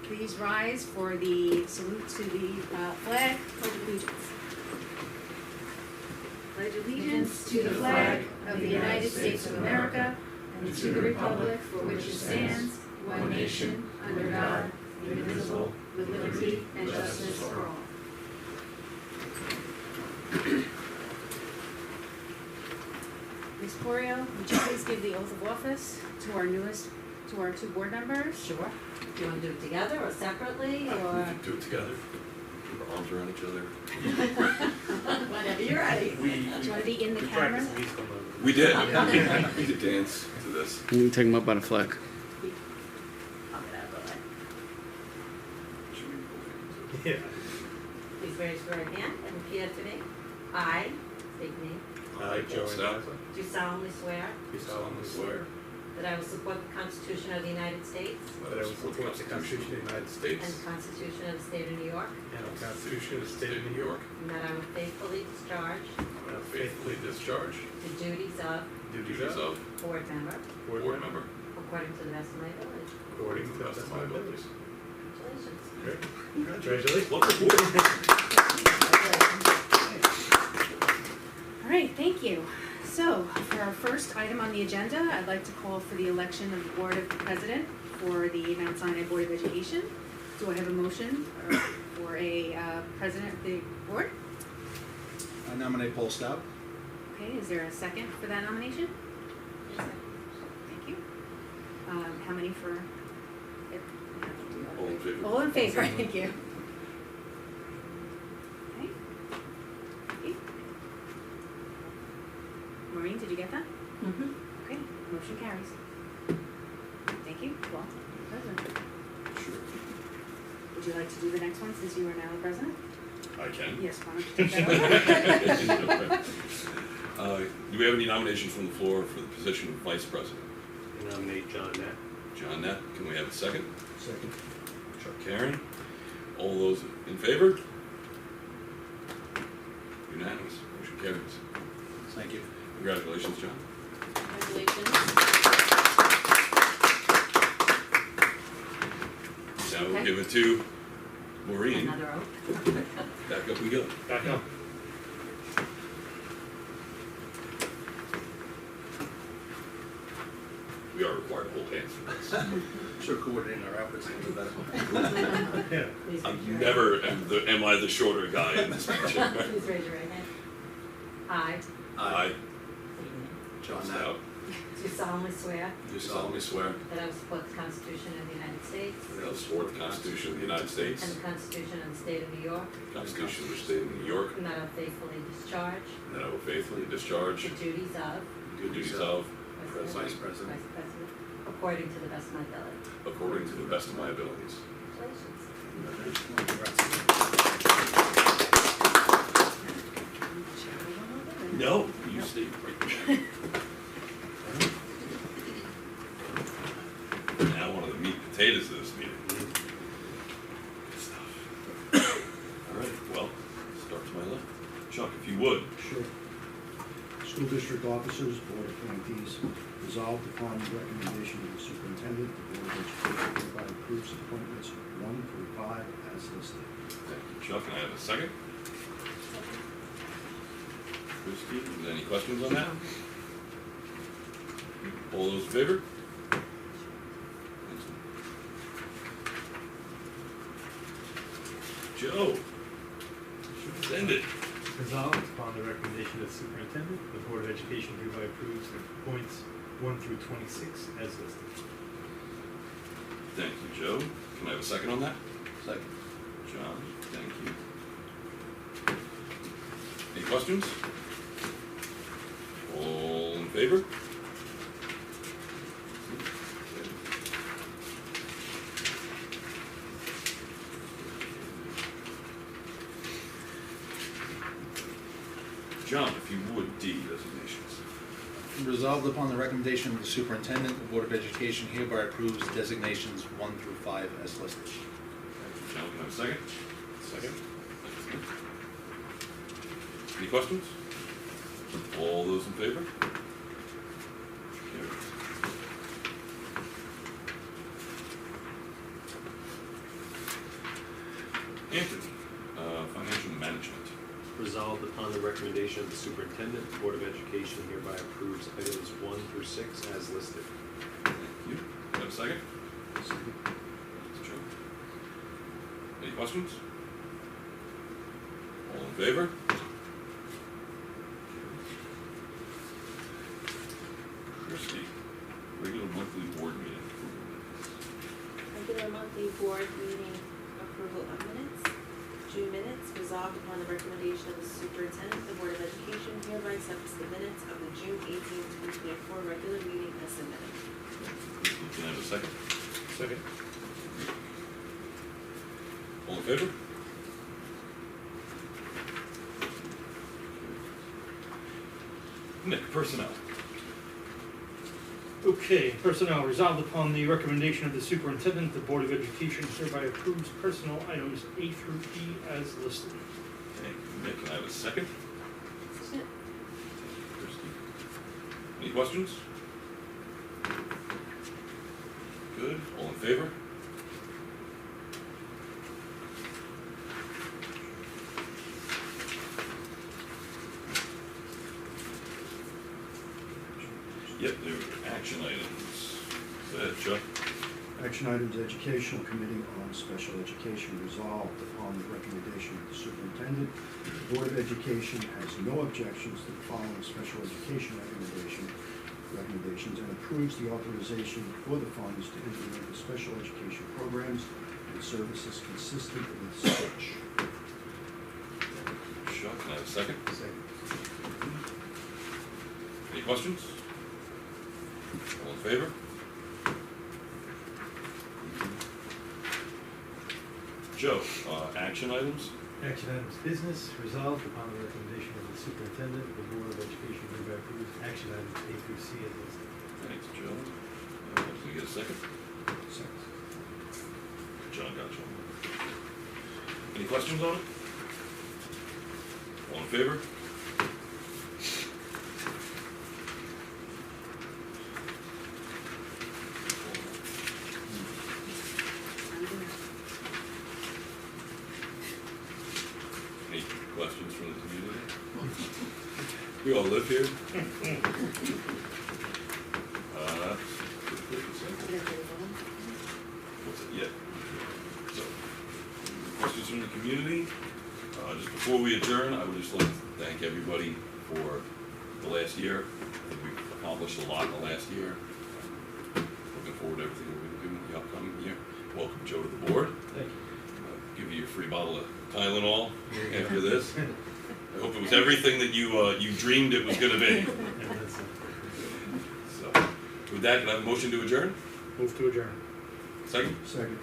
Please rise for the salute to the flag, pledge allegiance. Pledge allegiance to the flag of the United States of America and to the republic for which it stands, one nation, under God, indivisible, with liberty and justice for all. Ms. Porio, would you please give the oath of office to our two board members? Sure. Do you want to do it together or separately, or? We can do it together. Keep our arms around each other. Whenever you're ready. Do you want to be in the camera? We did. We did dance to this. You can take them up on a flag. I'll get out of the way. Should we both Yeah. Please raise your right hand and repeat after me. I, state your name, I, Joe Mendoza, do solemnly swear do solemnly swear that I will support the Constitution of the United States that I will support the Constitution of the United and States the Constitution of the State of New York, and the Constitution of the State of New York, and that I will faithfully discharge and I will faithfully discharge the duties of the duties of board member board member according to the best of my ability. according to the best of my abilities. Congratulations. Great. Congratulations. Welcome aboard. All right, thank you. So, for our first item on the agenda, I'd like to call for the election of the Board of President for the Mount Sinai Board of Education. Do I have a motion for a president of the board? I nominate Paul Stout. Okay, is there a second for that nomination? Thank you. How many for? All in favor? All in favor, thank you. Okay. Thank you. Maureen, did you get that? Mm-hmm. Okay, motion carries. Thank you. Well, President. Sure. Would you like to do the next one since you are now the president? I can. Yes, why don't you take that over? Do we have any nominations from the floor for the position of vice president? I nominate John Knapp. John Knapp, can we have a second? Second. Chuck Karen. All those in favor? Unanimous. Motion carries. Thank you. Congratulations, John. Congratulations. Now we'll Okay. give it to Maureen. Another oath. Back up we go. Back up. We are required to hold hands for this. Sure, coordinating our efforts into that. Yeah. Please raise I'm your right never am I the shorter guy in this picture. hand. Please raise your right hand. I, I, state your name, John Knapp. Stout, do solemnly swear do solemnly swear that I will support the Constitution of the United States that I will support the Constitution of the United and States, the Constitution of the State of New York, the Constitution of the State of New York, and that I will faithfully discharge and that I will faithfully discharge the duties of the duties of Vice President. Vice President according to the best of my ability. according to the best of my abilities. Congratulations. No, you stay right there. Now one of the meat and potatoes of this meeting. Good stuff. All right, well, start to my left. Chuck, if you would. Sure. School district officers, board appointees, resolved upon the recommendation of the superintendent, the Board of Education hereby approves appointments 1 through 5 as listed. Thank you, Chuck. Can I have a second? Christie, is there any questions on that? All those in favor? Joe, send it. Resolved upon the recommendation of the superintendent, the Board of Education hereby approves the points 1 through 26 as listed. Thank you, Joe. Can I have a second on that? Second. John, thank you. Any questions? All in favor? John, if you would, D, designations. Resolved upon the recommendation of the superintendent, the Board of Education hereby approves designations 1 through 5 as listed. Thank you, John. Can I have a second? Second. Any questions? All those in favor? Carries. Anthony, financial management. Resolved upon the recommendation of the superintendent, the Board of Education hereby approves items 1 through 6 as listed. Thank you. Have a second? Thanks, Joe. Any questions? All in favor? Christie, regular monthly board meeting. Regular monthly board meeting approval of minutes. June minutes, resolved upon the recommendation of the superintendent, the Board of Education hereby accepts the minutes of the June 18th, 2024 regular meeting as submitted. Can I have a second? Second. All in favor? Nick, personnel. Okay, personnel, resolved upon the recommendation of the superintendent, the Board of Education hereby approves personnel items A through E as listed. Okay, Nick, can I have a second? Second. Christie. Any questions? Good, all in favor? Yep, there are action items. Go ahead, Chuck. Action items, Educational Committee on Special Education resolved upon the recommendation of the superintendent. The Board of Education has no objections to the following special education recommendations and approves the authorization for the funds to implement the special education programs and services consistent with such. Chuck, can I have a second? Second. Any questions? All in favor? Joe, action items? Action items business, resolved upon the recommendation of the superintendent, the Board of Education hereby approves action items A through C as listed. Thanks, Joe. Can we get a second? Second. John got you. Any questions on it? All in favor? Any questions from the community? We all live here. What's it? Yeah. So, questions from the community? Just before we adjourn, I would just like to thank everybody for the last year. I think we've accomplished a lot in the last year. Looking forward to everything we're going to do in the upcoming year. Welcome, Joe, to the board. Thank you. Give you a free bottle of Tylenol after this. I hope it was everything that you dreamed it was going to be. And that's it. So, with that, can I have a motion to adjourn? Move to adjourn. Second? Second.